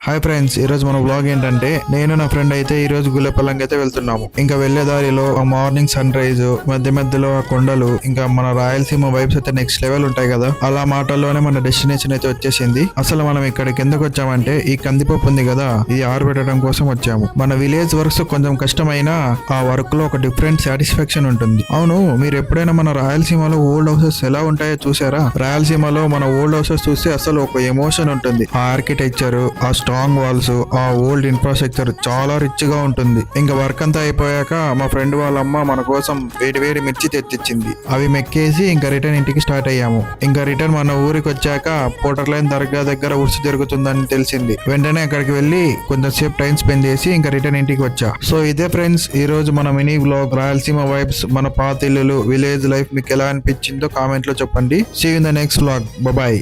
Hi friends, ఈ రోజు మన బ్లాగ్ ఏంటంటే నేను నా ఫ్రెండ్ అయితే ఈ రోజు గుల్లెపల్లంకి అయితే వెళ్తున్నాము. ఇంకా వెళ్లే దారిలో ఆ మార్నింగ్ సన్ రైజ్, మధ్య మధ్యలో ఆ కొండలు, ఇంకా మన రాయలసీమ వైబ్స్ అయితే నెక్స్ట్ లెవెల్ ఉంటాయి కదా. అలా మాటల్లోనే మన డెస్టినేషన్ అయితే వచ్చేసింది. అసలు మనం ఇక్కడికి ఎందుకు వచ్చామంటే ఈ కందిపప్పు ఉంది కదా, ఇది ఆరబెట్టడం కోసం వచ్చాము. మన విలేజ్ వర్క్స్ కొంచెం కష్టమైనా ఆ వర్క్ లో ఒక డిఫరెంట్ సాటిస్ఫాక్షన్ ఉంటుంది. అవును, మీరు ఎప్పుడైనా మన రాయలసీమలో ఓల్డ్ హౌసెస్ ఎలా ఉంటాయో చూసారా? రాయలసీమలో మన ఓల్డ్ హౌసెస్ చూస్తే అసలు ఒక ఎమోషన్ ఉంటుంది. ఆ ఆర్కిటెక్చర్, ఆ స్ట్రాంగ్ వాల్స్, ఆ ఓల్డ్ ఇన్ఫ్రాస్ట్రక్చర్ చాలా రిచ్ గా ఉంటుంది. ఇంకా వర్క్ అంతా అయిపోయాక మా ఫ్రెండ్ వాళ్ళ అమ్మ మన కోసం వేడి వేడి మిర్చి తెచ్చిచ్చింది. అవి మెక్కేసి ఇంకా రిటర్న్ ఇంటికి స్టార్ట్ అయ్యాము. ఇంకా రిటర్న్ మన ఊరికి వచ్చాక పోటర్ లైన్ దర్గా దగ్గర ఉర్సు జరుగుతుందని తెలిసింది. వెంటనే అక్కడికి వెళ్ళి కొంచెం సేపు టైం స్పెండ్ చేసి ఇంకా రిటర్న్ ఇంటికి వచ్చా. సో ఇదే ఫ్రెండ్స్, ఈ రోజు మన మినీ వ్లాగ్ రాయలసీమ వైబ్స్, మన పాత ఇల్లులు, విలేజ్ లైఫ్ మీకు ఎలా అనిపించిందో కామెంట్ లో చెప్పండి. See you in the next vlog. Bye.